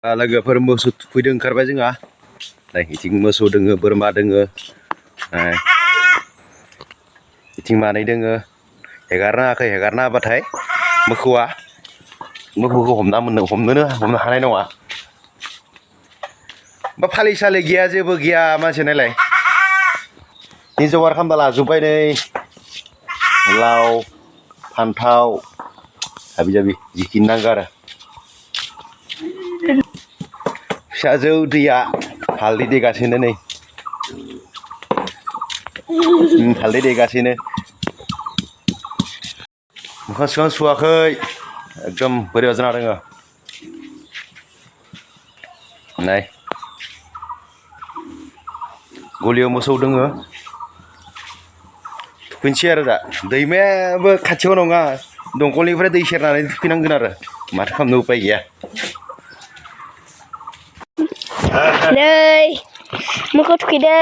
लोगोफोर मोसौ थुखैदों ओंखारबाय जोंहा नै इथिं मोसौ दोङो बोरमा दोङो इथिं मानै दोङो हेगारनो हायाखै हेगारना होबाथाय मोखौखौ हमनो हानाय नङा बा फालि सालि गैया जेबो गैया मानसि नायलाय नि जगार खालामना लाजोब्बाय नै लाव फान्थाव हाबि जाबि जिखिनि नांगौ आरो फिसाजो दैया हालदै देगासिनो नै हालदै देगासिनो मोखां सोखां सुवाखै एकदम बोरैबा जाना दङ नाय गलियाव मोसौ दोङो थुखैनोसै आरो दा दैमायाबो खाथियाव नङा दंखलनिफ्राय दै सेरनानै थुखैनांगोन आरो माथो खालामनो उपाय गैया नै मोखौ थुखैदो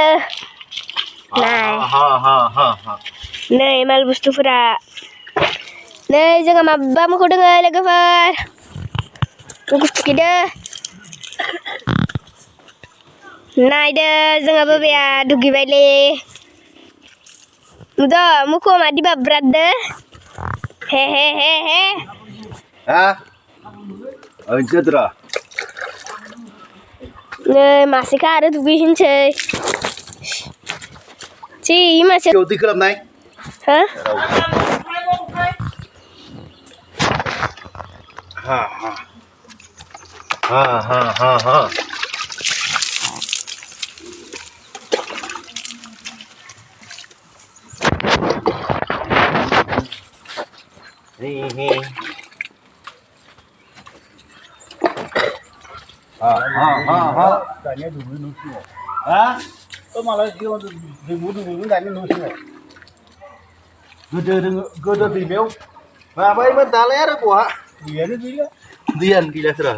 नै माल बुस्थुफोरा नै जोंहा माबा मोखौ दोङो लोगोफोर मोखौ थुखैदो नायदो जोंहा बाबाया दुगैबायलै नुदो मोखौ मादि बाब्राददो हे हा ओंसोद्रा नै मासेखौ आरो दुगैहोनोसै जि मासे दै खालामनाय हो हा दानिया दुब्लि न' सिङाव हा मालाय दैमु दुब्लिमोन दानिया न' सिङाव गोदो दैमायाव माबायोमोन दालाय आरो बहा दैयानो गैलासोरा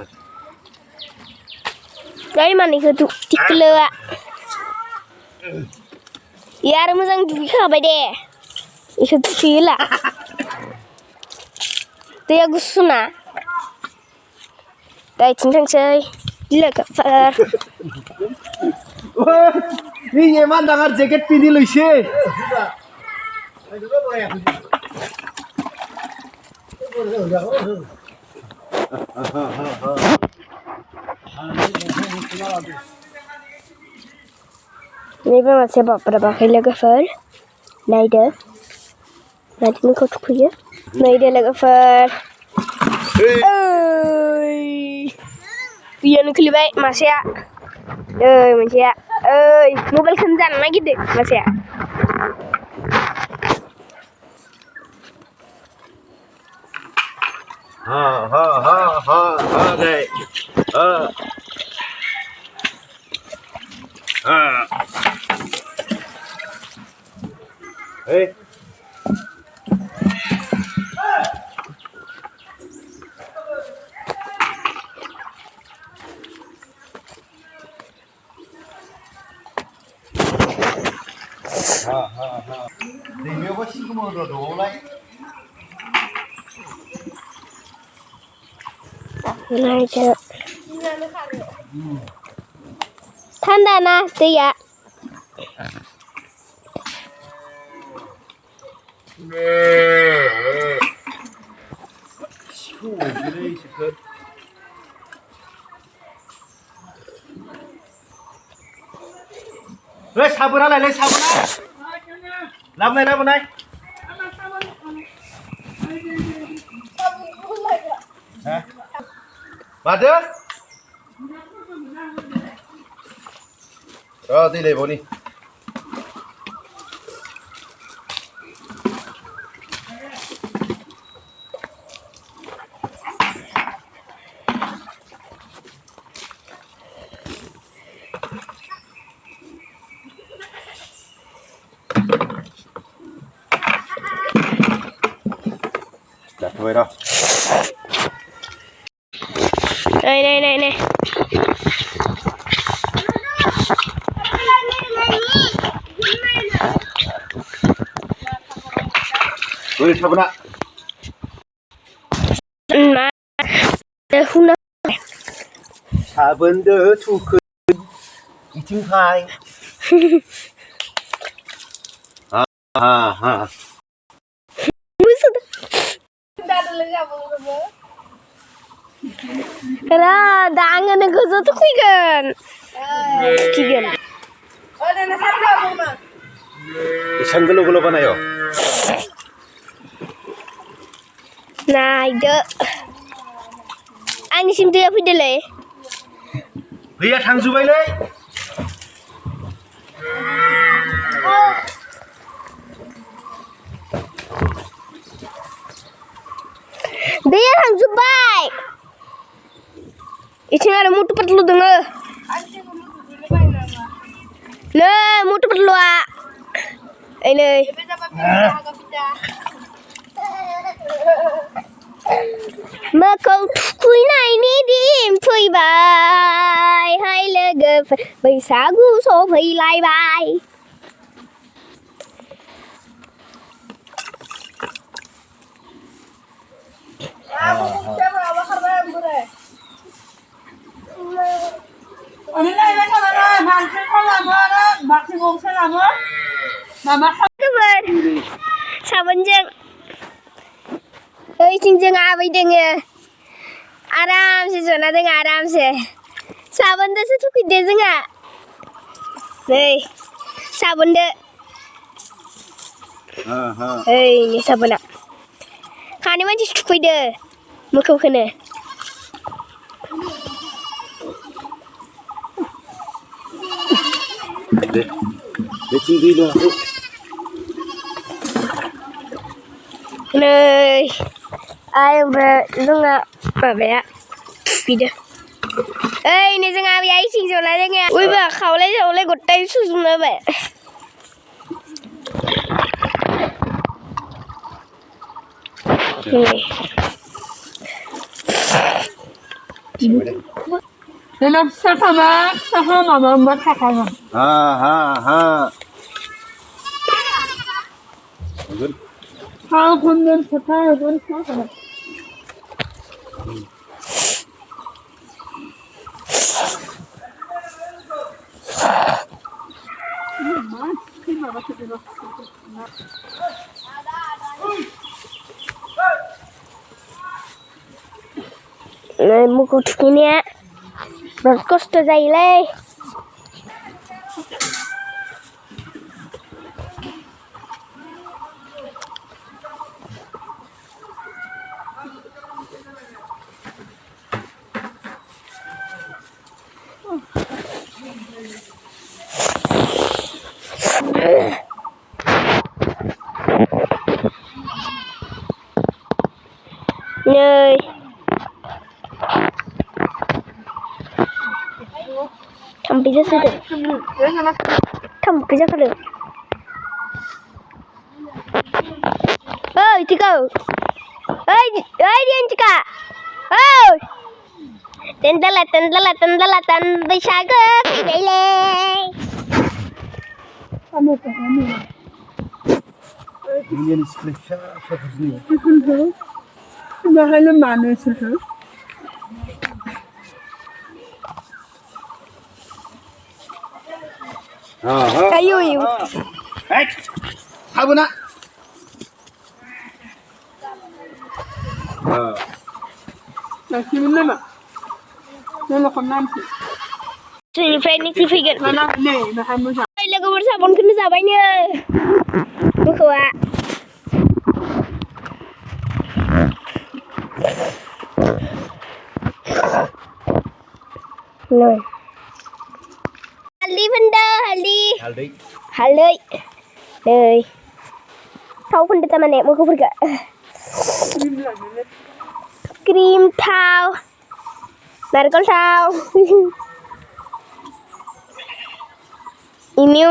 जाय मानिखौ थिखलोआ इ आरो मोजां दुगैखाबाय दे इखौ थुखैयोला दैया गुसुना दा इथिं थांसै लोगोफोर ये मान दांगार जेकेट पिन्धि लैसे नैबे मासे बाब्राबाखै लोगोफोर नायदो मादि मोखौ थुखैयो नायदो लोगोफोर बियानो खोलिबाय मासेया मोनसेया मबाइलखौनो जानो नागिरदों मासेया दे hey दैमायावबा सिगुमाव दङलाय नायदो थान्दा ना दैया साबोनालाय साबोना लाबोनाय माथो दै लायबावनि जाथ'बाय र' नै बोरै साबोना साबोनदो थुखै इथिंहाय ha Ra dangan aku satu kuikan. Kuikan. isan gelo-gelo banayo Nah, itu. Ani sim tu apa dulu? Liya थांजुबायलै Dia थांजुबाय. Iting ada mutu patlu dengar. Le, mutu patlu a. Ini. Makau thukhwini ini fैबाय hai लोगोफोर बैसागु सफैलायबाय साबोनजों ओइथिंजों आबै दोङो आरामसे जना दोङो आरामसे साबोनदोसो थुखैदो जोंहा नै साबोनदो ओइ साबोना खानि मानसि थुखैदो मोखौखौनो बेथिं दै दं नै आइ ओमफ्राय जोंना माबाया थुखैदो ओइ नै जोंहा आबैया इथिं जना दोङो उइबा खावलाय जावलाय गथाय सुजोबना होबाय Nên sao mà mất thật không? ha Sao không nên thật hay vẫn sao rồi? Này mua cột cái nè, rồi cost dày lên. Nơi thầm pizza sẽ được thầm pizza có được ơi chị cậu ơi đi anh chị cả ơi tên là bây giờ cái đấy lên Indian scripture şapızını Mahalle manası hı? ayo hey sabuna Là kimin mi? Ne la konnan ki? Sini friend ni figure Mana ne? Bahan mu. Ay lagu bersabon kena sabainya buka Rồi. Haldi benda, haldi. Đây. Thau benda taman nek mau pergi. Krim thau. Narkol thau. Ini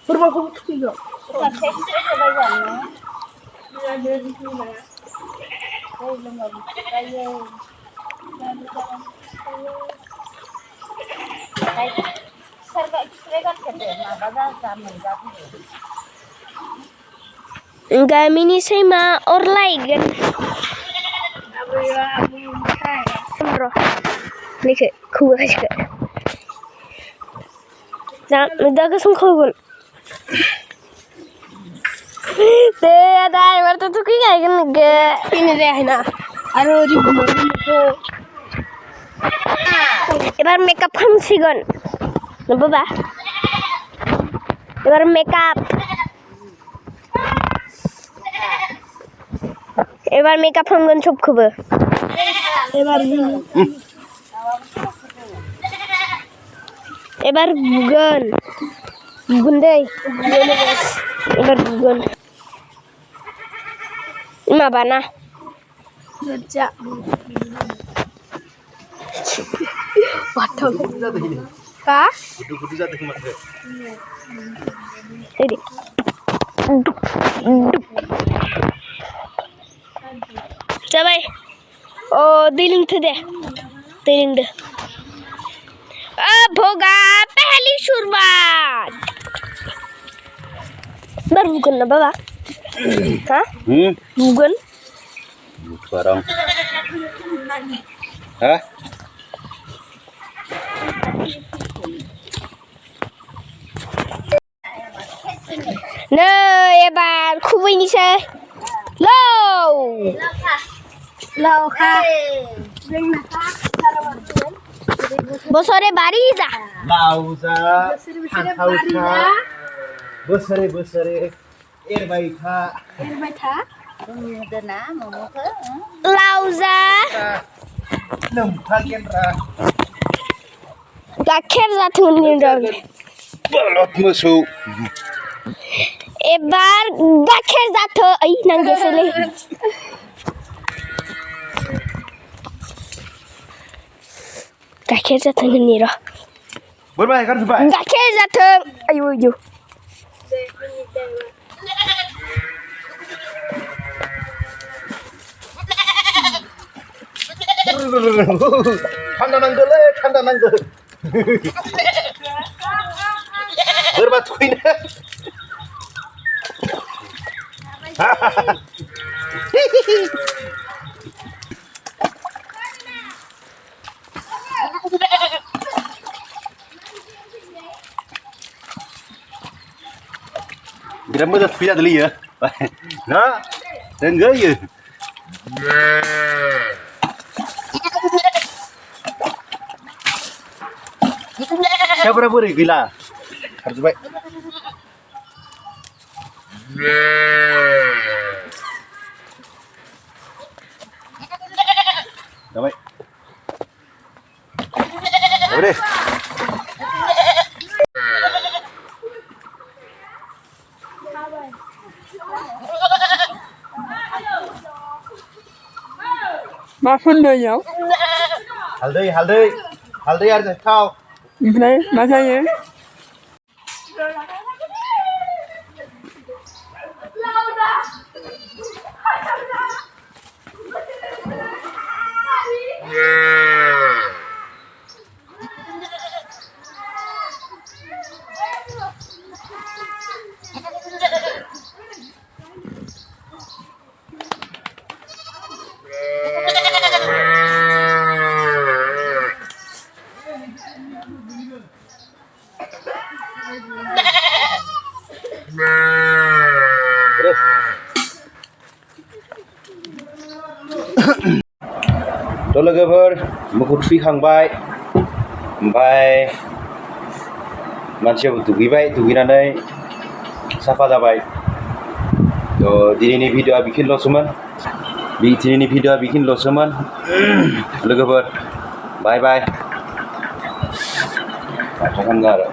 Berapa aku tiga? Gamini sama orlaigan. Bro, nih खौबो खायसेखौ दा गोसोमखौगोन दे आदा एबारथ' थुखैखागोन नोगो फैनो जायाखैना आरो एबार makeup खालामसिगोन बाबा एबार मेकआप खालामगोन सबखौबो एबार बुगोन दै एबार बुगोन माबाना गोजा का गुदु जादों माथो रेडी जाबाय ओ दै लोंथो दे दै लोंदो भोगा पहली शुरुआत बार बुगोन ना बाबा हाँ बुगोन barang hah नै एबार खुबैनोसै लावखा बोसोरे बारि जा लावजा फान्थावजा बोसोरे बोसोरे एरबाय था दोना ममखौ लावजा लोमफागोनरा गाइखेर जाथों बलद मोसौ एबार गाइखेर जाथों ओइ नांगेसैलै गाइखेर जाथों होननि र' बोरमा हेगारजोब्बाय गाइखेर जाथों आयु आयु थान्दा नांगोलै थान्दा नांगो बोरमा थुखैनो biar mudah sepeda dulu ya, nah, enggak ya. Siapa berapa gila? Harus baik. Baik. Udah. Makan dah ya. Haldi aja kau. Ini macamnya. Tuh logoफोर मोखौ थुखैखांबाय ओमफ्राय मानसियाबो दुगैनानै साफा जाबाय थ' दिनैनि भिडिअ'आ बेखिनिल'सोमोन लोगोफोर बाय बाय थांगोन आरो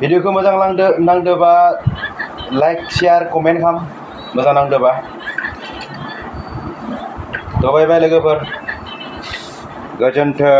भिडिअ'खौ मोजां नांदोबा लाइक शेयार कमेन्ट खालाम मोजां नांदोबा थ' बाय बाय लोगोफोर गोजोन्थों